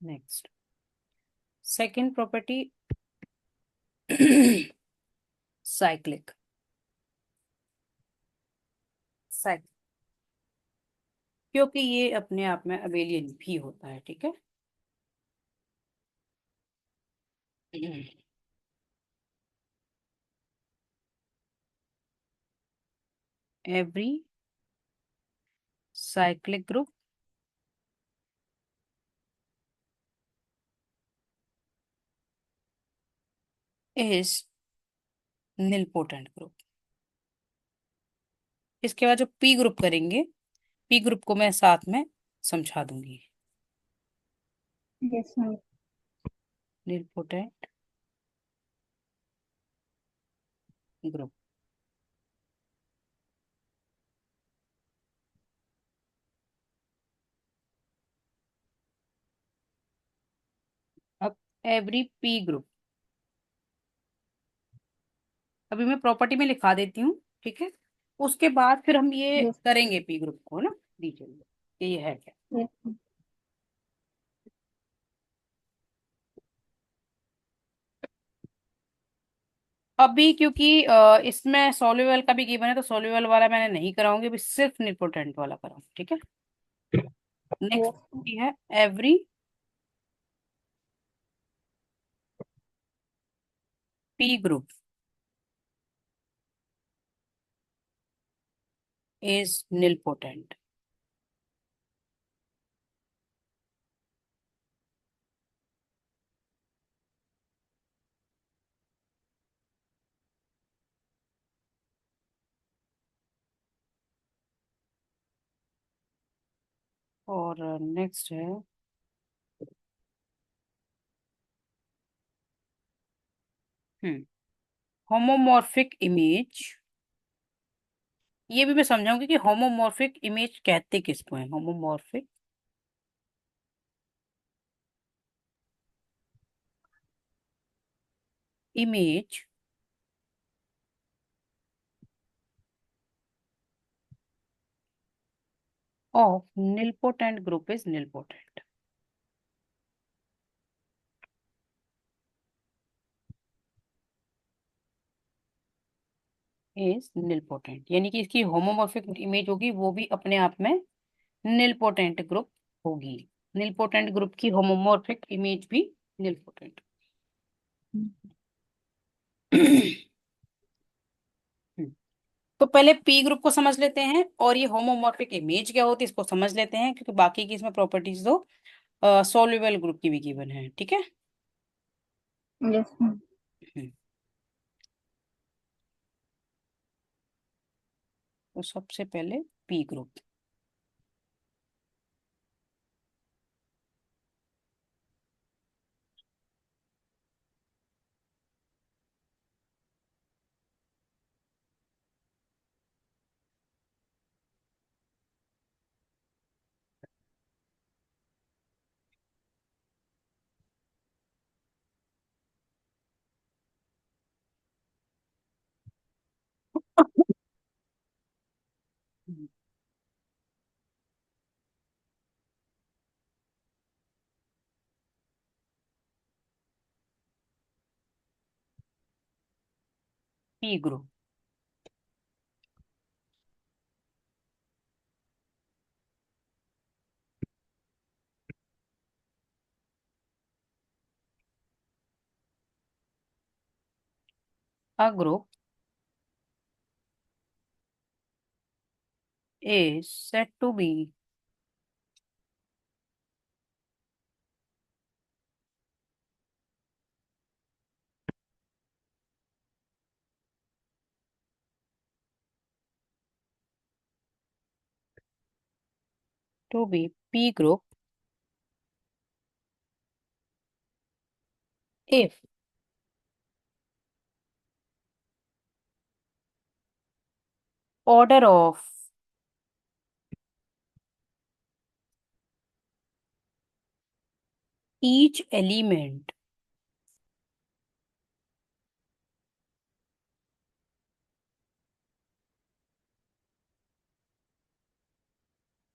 Next second property cyclic cyclic, क्योंकि ये अपने आप में अबेलियन भी होता है। ठीक है। Every cyclic group is nilpotent group. इसके बाद जो पी ग्रुप करेंगे, पी ग्रुप को मैं साथ में समझा दूंगी। Yes ma'am. Nilpotent group. अब एवरी पी ग्रुप, अभी मैं प्रॉपर्टी में लिखा देती हूँ। ठीक है। उसके बाद फिर हम ये यस। करेंगे पी ग्रुप को ना डिटेल में कि ये है क्या। यस। अभी क्योंकि इसमें सॉल्युबल का भी गिवन है, तो सॉल्युबल वाला मैंने नहीं कराऊंगी, अभी सिर्फ निपोटेंट वाला कराऊंगी। ठीक है। Next yes. है every P group is nilpotent. और नेक्स्ट है होमोमॉर्फिक इमेज। ये भी मैं समझाऊंगी कि होमोमॉर्फिक इमेज कहते किसको है। Homomorphic image of nilpotent group is nilpotent. Is nilpotent यानी कि इसकी होमोमॉर्फिक इमेज होगी, वो भी अपने आप में निलपोटेंट ग्रुप होगी। निलपोटेंट ग्रुप की होमोमॉर्फिक इमेज भी निलपोटेंट। तो पहले पी ग्रुप को समझ लेते हैं और ये होमोमॉर्फिक इमेज क्या होती है इसको समझ लेते हैं, क्योंकि बाकी की इसमें प्रॉपर्टीज दो सॉल्युबल ग्रुप की भी गिवन है। ठीक है। Yes ma'am. हम्म, तो सबसे पहले P group. P group a group is said to be P group if order of each element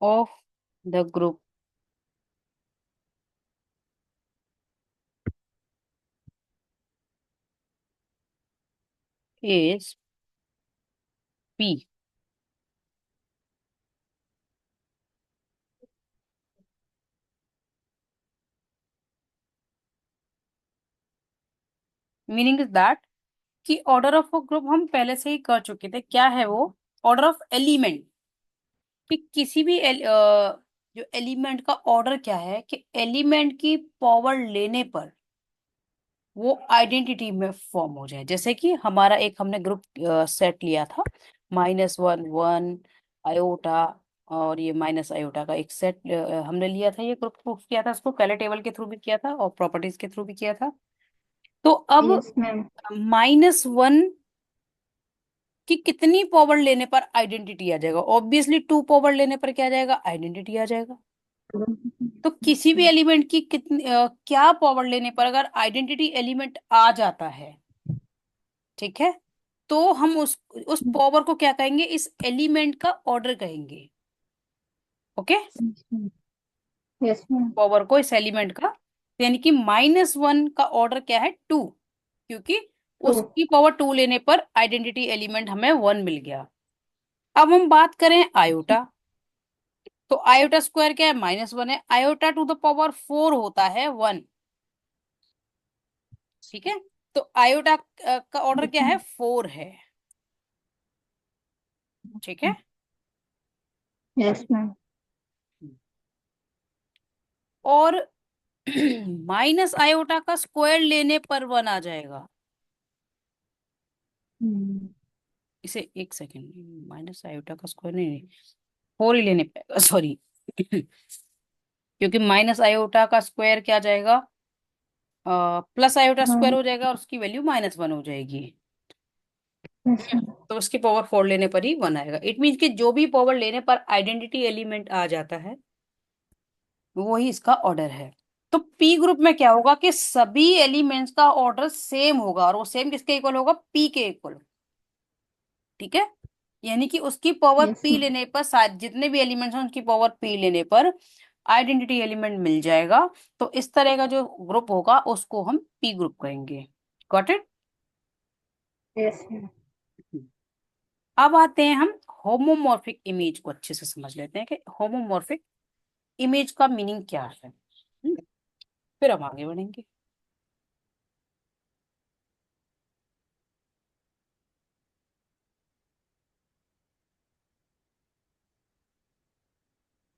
of the group is P. Meaning is that कि ऑर्डर ऑफ अ ग्रुप हम पहले से ही कर चुके थे। क्या है वो? Order of element. कि किसी भी जो एलिमेंट का ऑर्डर क्या है, कि एलिमेंट की पावर लेने पर वो आइडेंटिटी में फॉर्म हो जाए। जैसे कि हमारा एक हमने ग्रुप सेट लिया था, -1 1 आयोटा, और ये माइनस आयोटा का एक सेट हमने लिया था। ये ग्रुप प्रूफ किया था, इसको कैले टेबल के थ्रू भी किया था और प्रॉपर्टीज के थ्रू भी किया था। तो अब यस मैम। -1 कि कितनी पावर लेने पर आइडेंटिटी आ जाएगा? ऑब्वियसली 2 पावर लेने पर क्या आ जाएगा? आइडेंटिटी आ जाएगा। तो किसी भी एलिमेंट की कितनी क्या पावर लेने पर अगर आइडेंटिटी एलिमेंट आ जाता है, ठीक है, तो हम उस पावर को क्या कहेंगे? इस एलिमेंट का ऑर्डर कहेंगे। ओके। Yes ma'am. पावर को इस एलिमेंट का, तो यानी कि -1 का ऑर्डर क्या है? 2, क्योंकि टू। उसकी पावर 2 लेने पर आइडेंटिटी एलिमेंट हमें 1 मिल गया। अब हम बात करें आयोटा। तो आयोटा स्क्वायर क्या है? -1 है। आयोटा टू द पावर 4 होता है 1। ठीक है। तो आयोटा का ऑर्डर क्या है? 4 है। ठीक है। Yes ma'am. और माइनस आयोटा का स्क्वायर लेने पर 1 आ जाएगा। इसे एक सेकेंड, माइनस आयोटा का स्क्वायर नहीं, 4 ही लेने पे, सॉरी। क्योंकि माइनस आयोटा का स्क्वायर क्या आ जाएगा? प्लस आयोटा स्क्वायर हाँ। हो जाएगा और उसकी वैल्यू -1 हो जाएगी। Yes ma'am. तो उसकी पावर 4 लेने पर ही 1 आएगा। इट मीन्स कि जो भी पावर लेने पर आइडेंटिटी एलिमेंट आ जाता है, वही इसका ऑर्डर है। तो पी ग्रुप में क्या होगा कि सभी एलिमेंट्स का ऑर्डर सेम होगा, और वो सेम किसके इक्वल होगा? पी के इक्वल। ठीक है। यानी कि उसकी पावर यस पी मैम। लेने पर सारे जितने भी एलिमेंट्स हैं उनकी पावर पी लेने पर आइडेंटिटी एलिमेंट मिल जाएगा। तो इस तरह का जो ग्रुप होगा उसको हम पी ग्रुप कहेंगे। Got it? Yes ma'am. अब आते हैं हम होमोमॉर्फिक इमेज को अच्छे से समझ लेते हैं कि होमोमॉर्फिक इमेज का मीनिंग क्या है। फिर हम आगे बढ़ेंगे।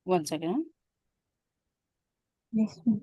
1 सेकेंड। Yes ma'am.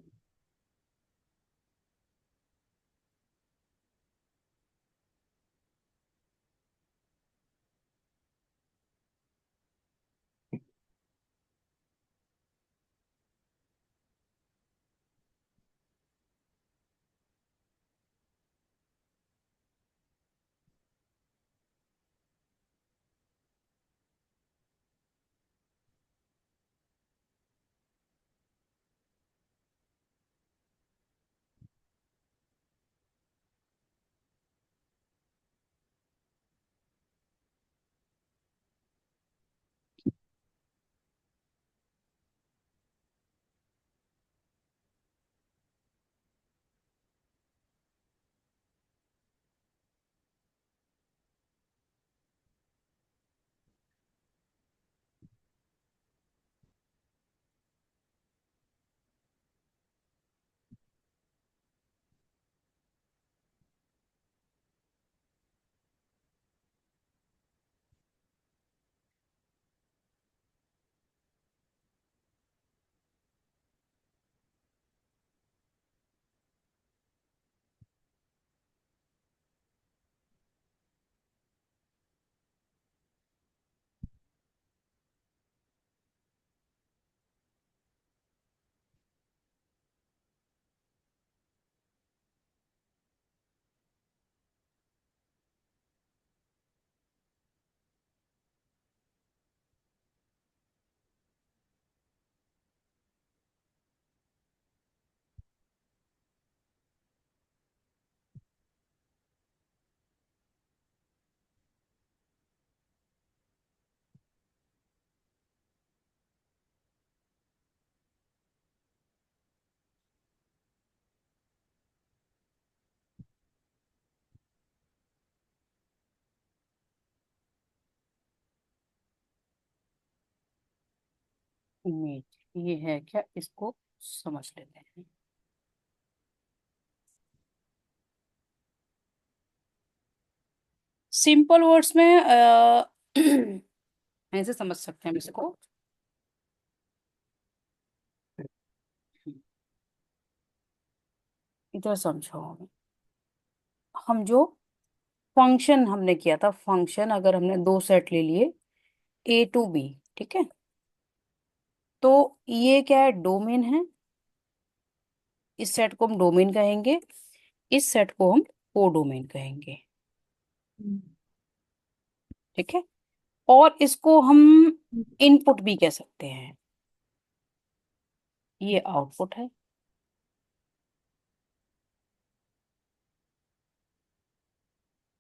इमेज ये है क्या, इसको समझ लेते हैं। सिंपल वर्ड्स में ऐसे समझ सकते हैं हम इसको। इधर समझो, हम जो फंक्शन हमने किया था, फंक्शन अगर हमने दो सेट ले लिए, ए टू बी, ठीक है, तो ये क्या है, डोमेन है। इस सेट को हम डोमेन कहेंगे, इस सेट को हम कोडोमेन कहेंगे, ठीक है। और इसको हम इनपुट भी कह सकते हैं, ये आउटपुट है।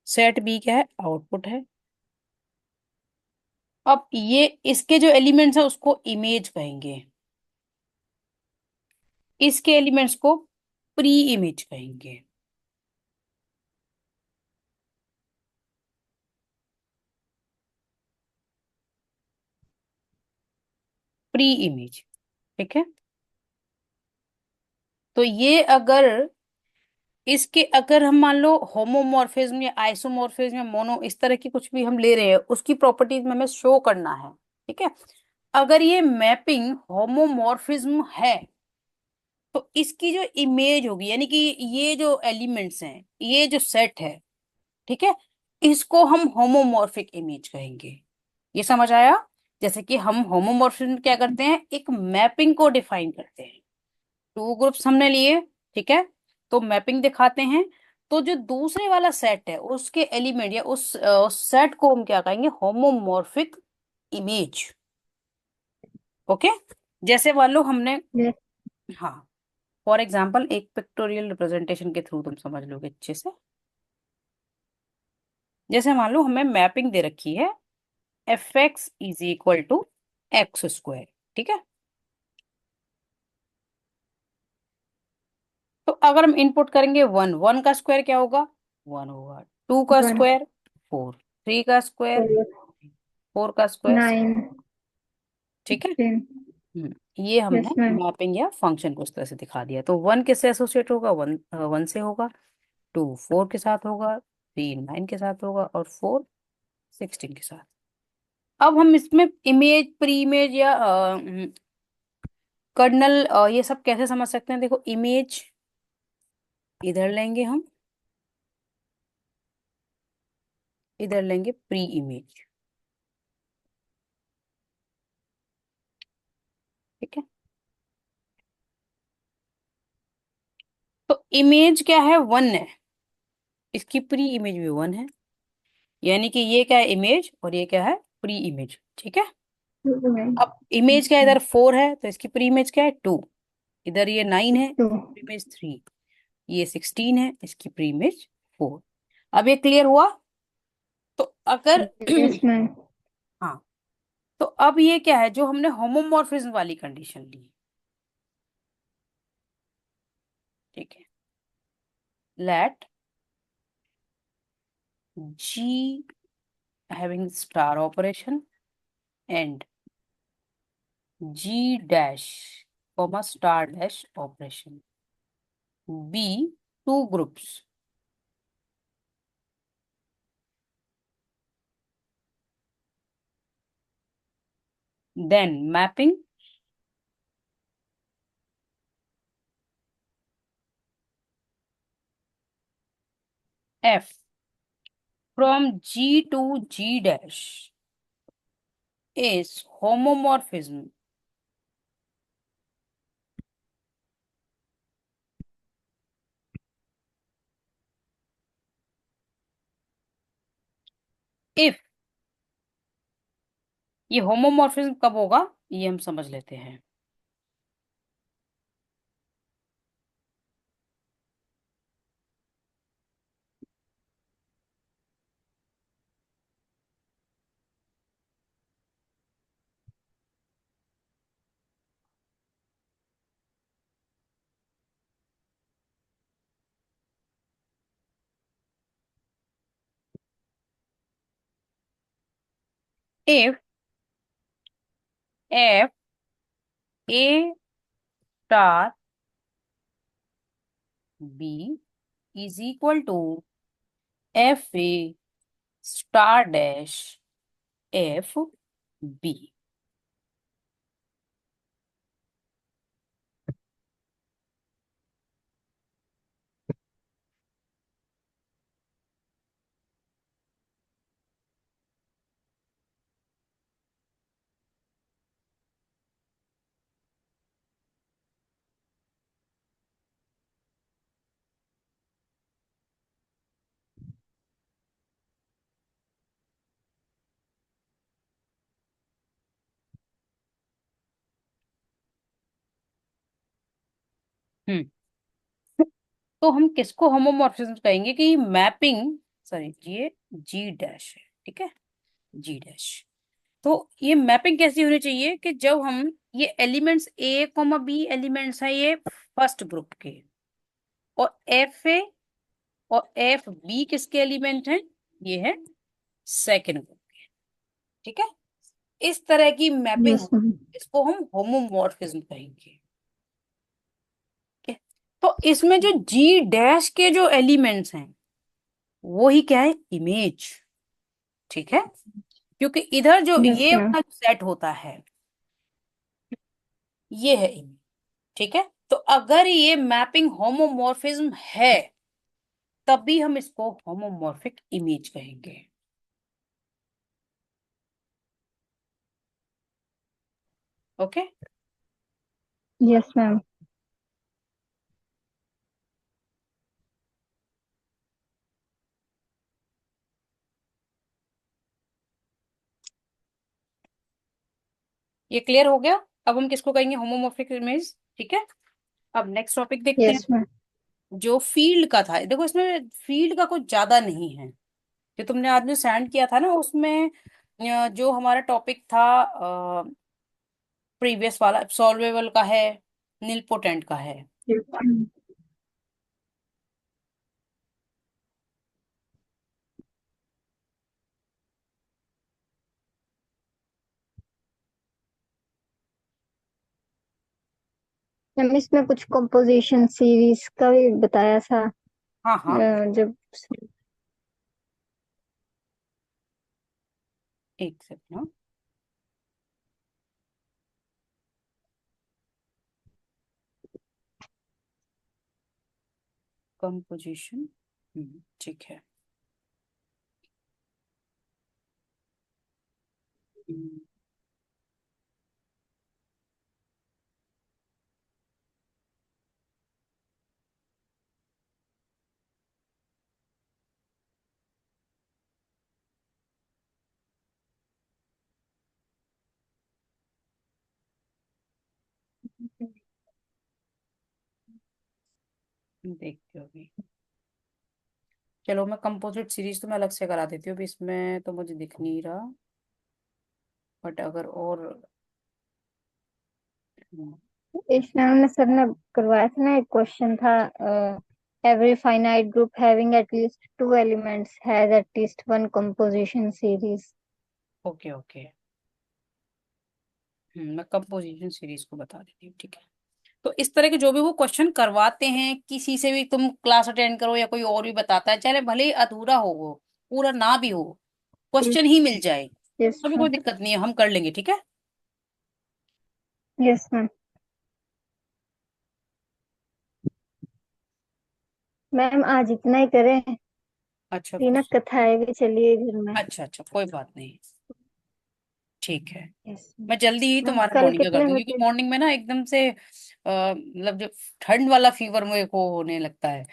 सेट बी क्या है, आउटपुट है। अब ये इसके जो एलिमेंट्स है उसको इमेज कहेंगे, इसके एलिमेंट्स को प्री इमेज कहेंगे। प्री इमेज, ठीक है। तो ये अगर इसके अगर हम मान लो होमोमॉर्फिज्म या आइसोमॉर्फिज्म या मोनो, इस तरह की कुछ भी हम ले रहे हैं, उसकी प्रॉपर्टीज में हमें शो करना है, ठीक है। अगर ये मैपिंग होमोमॉर्फिज्म है तो इसकी जो इमेज होगी, यानी कि ये जो एलिमेंट्स हैं, ये जो सेट है, ठीक है, इसको हम होमोमॉर्फिक इमेज कहेंगे। ये समझ आया? जैसे कि हम होमोमॉर्फिज्म क्या करते हैं, एक मैपिंग को डिफाइन करते हैं। टू ग्रुप्स हमने लिए, ठीक है, तो मैपिंग दिखाते हैं। तो जो दूसरे वाला सेट है उसके एलिमेंट या उस सेट को हम क्या कहेंगे, होमोमॉर्फिक इमेज। ओके। जैसे मान लो हमने, यस। हाँ, फॉर एग्जाम्पल एक पिक्टोरियल रिप्रेजेंटेशन के थ्रू तुम समझ लोगे अच्छे से। जैसे मान लो हमें मैपिंग दे रखी है, F x is equal to x square, ठीक है। तो अगर हम इनपुट करेंगे वन, वन का स्क्वायर क्या होगा, वन होगा। टू का वन। स्क्वायर फोर, थ्री का स्क्वायर फोर का स्क्वायर, 9। ठीक है। 16। ये हमने यस मैम। मैपिंग या फंक्शन को उस तरह से दिखा दिया। तो वन किससे एसोसिएट होगा, वन वन से होगा। टू फोर के साथ होगा, थ्री नाइन के साथ होगा, और फोर 16 के साथ। अब हम इसमें इमेज, प्री इमेज या कर्नल, ये सब कैसे समझ सकते हैं। देखो, इमेज इधर लेंगे हम, इधर लेंगे प्री इमेज, ठीक है। तो इमेज क्या है, वन है, इसकी प्री इमेज भी वन है। यानी कि ये क्या है, इमेज, और ये क्या है, प्री इमेज, ठीक है। अब इमेज क्या है, इधर फोर है तो इसकी प्री इमेज क्या है, टू। इधर ये नाइन है, टू। Pre image three. ये 16 है, इसकी प्री इमेज फोर। अब ये क्लियर हुआ? तो अगर यस मैम। हाँ, तो अब ये क्या है, जो हमने होमोमॉर्फिज्म वाली कंडीशन ली, ठीक है। Let G having star operation and G dash comma star dash operation be two groups, then mapping F from G to G dash is homomorphism if, ये होमोमॉर्फिज्म कब होगा ये हम समझ लेते हैं। if F A star B is equal to F A star dash F B. Hmm. तो हम किसको होमोमॉर्फिज्म कहेंगे कि मैपिंग, सॉरी ये जी डैश है, ठीक है, जी डैश। तो ये मैपिंग कैसी होनी चाहिए कि जब हम ये एलिमेंट्स ए कॉमा बी एलिमेंट्स हैं ये फर्स्ट ग्रुप के, और एफ ए और एफ बी किसके एलिमेंट हैं, ये है सेकेंड ग्रुप के, ठीक है। इस तरह की मैपिंग यस मैम। इसको हम होमोमॉर्फिज्म कहेंगे, ठीक है। तो इसमें जो जी डैश के जो एलिमेंट्स हैं वो ही क्या है, इमेज, ठीक है। क्योंकि इधर जो यस ये मैम। वाला सेट होता है ये है इमेज, ठीक है। तो अगर ये मैपिंग होमोमॉर्फिज्म है तभी हम इसको होमोमॉर्फिक इमेज कहेंगे। ओके। Yes ma'am. ये क्लियर हो गया। अब हम किसको कहेंगे होमोमॉर्फिक इमेज, ठीक है। अब नेक्स्ट टॉपिक देखते हैं। Yes ma'am. जो फील्ड का था, देखो इसमें फील्ड का कुछ ज्यादा नहीं है। जो तुमने आज जो सेंड किया था ना उसमें जो हमारा टॉपिक था प्रीवियस वाला सॉल्वेबल का है, निलपोटेंट का है। मैम इसमें कुछ कंपोजिशन सीरीज का भी बताया था। हाँ हाँ, जब एक सेकंड। कंपोजिशन, ठीक है। हम्म, देखते हो अभी। चलो मैं कंपोजिट सीरीज तो मैं अलग से करा देती हूँ, अभी इसमें तो मुझे दिख नहीं रहा, बट अगर और हम्म, इसमें हमने सर ने करवाया था ना, एक क्वेश्चन था, every finite group having at least two elements has at least one composition series. Okay okay. मैं कंपोजिशन सीरीज को बता देती हूँ, ठीक है। तो इस तरह के जो भी वो क्वेश्चन करवाते हैं किसी से भी, तुम क्लास अटेंड करो या कोई और भी बताता है, चाहे भले ही अधूरा हो वो, पूरा ना भी हो, क्वेश्चन ही मिल जाए यस तो भी कोई मैम। दिक्कत नहीं है, हम कर लेंगे, ठीक है। Yes ma'am. मैम आज इतना ही करें, अच्छा फिर ना कथा आएगी, चलिए घर में। अच्छा अच्छा, कोई बात नहीं, ठीक है। यस मैं जल्दी ही मैम। तुम्हारा कल मॉर्निंग का कर कितने दूंगी क्योंकि बजे? मॉर्निंग में ना एकदम से मतलब जो ठंड वाला फीवर मेरे को होने लगता है,